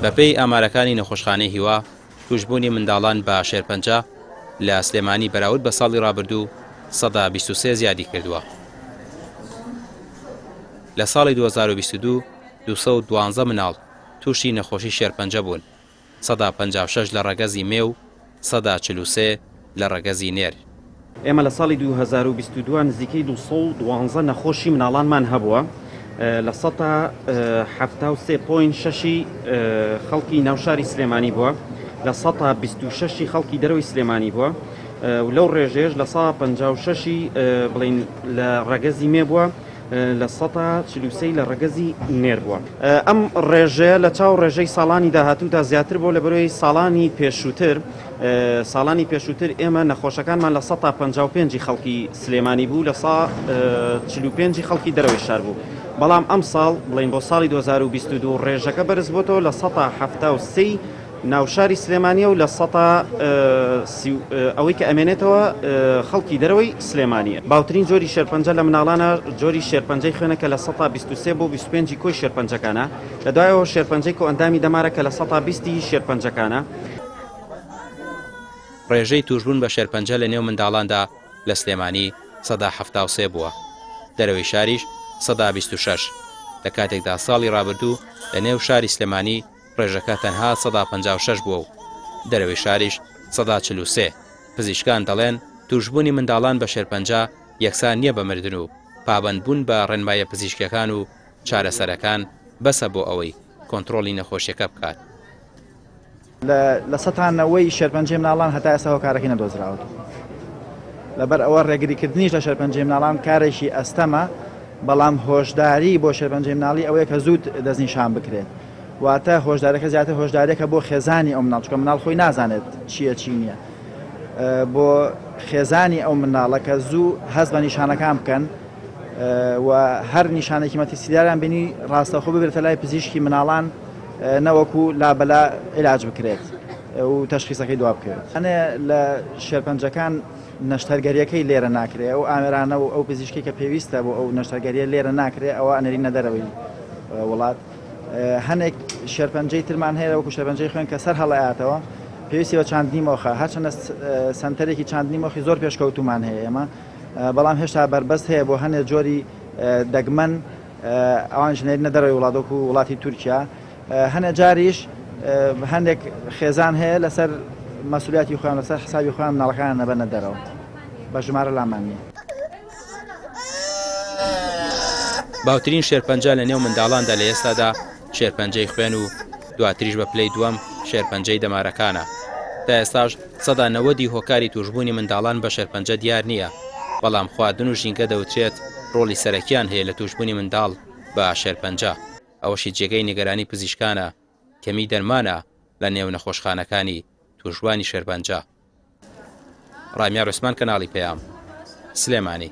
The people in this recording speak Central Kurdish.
بەپێی ئامارەکانی نەخۆشخانەی هیوا توشبوونی منداڵان بە شێرپەنجە لە سلێمانی بەراورد بە ساڵی ڕابردوو 123 زیادی کردووە. لە ساڵی 2022 212 مناڵ تووشی نەخۆشی شێرپەنجە بوون، 156 لە ڕەگەزی مێ و 143 لە ڕەگەزی نێر. ئێمە لە ساڵی 2022 نزیکەی 212 نەخۆشی مناڵانمان هەبووە لە 173.6 خەڵکی ناوشاری سلێمانی بووە، لە 126 خەڵکی دەرەوەی سلێمانی بووە و لەو ڕێژێش لە 156 بڵین لە ڕەگەزی مێ بووە، لە 143 لە ڕەگەزی نێر بووە. ئەم ڕێژە لە چاو ڕێژەی ساڵانی داهاتوودا زیاتر بۆ لە بەرەوەی ساڵانی پێشووتر. ساڵانی پێشووتر ئێمە نەخۆشەکانمان لە 155 خەڵکی سلێمانی بوو، لە 145 خەڵکی دەرەوەی شار بوو. بەڵام ئەم ساڵ بڵین بۆ ساڵی 2022 ڕێژەکە بەرز بۆتەوە لە 173 ناوشاری سلێمانیە و لە ئەوەی کە ئەمێنێتەوە خەڵکی دەرەوەی سلێمانیە. باوترین جۆری شێرپەنجە لە مناڵانە جۆری شێرپەنجەی خوێنەکە لە 123 بۆ 25 کۆی شێرپەنجەکانە، لە دوایەوە شێرپەنجەی کۆ ئەندامی دەمارەکە لە 120 شێرپەنجەکانە. ڕێژەی توشبوون بە شێرپەنجە لە نێو منداڵاندا لە سلێمانی 173 بووە، دەرەوەی شاریش 126. لە کاتێکدا ساڵی ڕابردوو لە نێو شاری سلێمانی ڕێژەکە تەنها 156 بووە و دەرەوەی شاریش 143. پزیشکان دەڵێن توشبوونی منداڵان بە شێرپەنجە یەکسان نییە بە مردن و پابەندبوون بە ڕێنمایە پزیشکیەکان و چارەسەرەکان بەسە بۆ ئەوەی کۆنتڕۆڵی نەخۆشیەکە بکات. لە سەتانەوەی شێرپەنجەی مناڵان هەتا ئێستا هۆکارەکەی نەدۆزراوە. لەبەر ئەوە ڕێگریکردنیش لە شێرپەنجەی مناڵان کارێکی ئەستەمە، بەڵام هۆشداری بۆ شێرپەنجەی مناڵی ئەوەیە کە زوود دەستنیشان بکرێت. واتە هۆشدارەکە زیاتر هۆشدارێکە بۆ خێزانی ئەو مناڵ، چونکە مناڵ خۆی نازانێت چییە چی نییە. بۆ خێزانی ئەو مناڵە کە زوو هەست بە نیشانەکان بکەن و هەر نیشانێکی مەترسیداریان بینی ڕاستەخۆ ببرێتە لای پزیشکی مناڵان نەوەکو لابەلا عیلاج بکرێت و تەشخیصەکەی دوا بکرێت. هەنێ لە شێرپەنجەکان نەشتەرگەریەکەی لێرە ناکرێت، ئەو ئامێرانە و ئەو پزیشکی کە پێویستە بۆ ئەو نەشتەرگەریە لێرە ناکرێت، ئەوە ئەنەرینە دەرەوەی وڵات. هەنێک شێرپەنجەی ترمان هەیە وەکو شێرپەنجەی خوێن کە سەر هەڵەیاتەوە پێویستی بە چاندنی مۆخە، هەرچەندە سنتەرێکی چاندنی مۆخی زۆر پێشکەوتومان هەیە ئێمە، بەڵام هێشتا بەربەست هەیە بۆ هەنێک جۆری دەگمەن ئەوان ژنێرینە دەرەوەی وڵات و وڵاتی تورکیا. هەنێک جاریش هەندێک خێزان هەیە لەسەر مەسئولیەتی خۆیان لەسەر حسابی خۆیان مناڵەکانیان نەبەنە دەرەوە بە ژمارە لامان نییە. باوترین شێرپەنجە لە نێو منداڵاندا لە ئێستادا شێرپەنجەی خوێن و دواتریش بە پلەی دووەم شێرپەنجەی دەمارەکانە. تا ئێستاش 90 هۆکاری توشبوونی منداڵان بە شێرپەنجە دیار نییە، بەڵام خواردن و ژینگە دەوترێت ڕۆڵی سەرەکیان هەیە لە توشبوونی منداڵ بە شێرپەنجە. ئەوەشی جێگەی نیگەرانی پزیشکانە، کەمی دەرمانە لە نێو نەخۆشخانەکانی توشبوانی شێرپەنجە. ڕامیار عوسمان، کەناڵی پەیام، سلێمانی.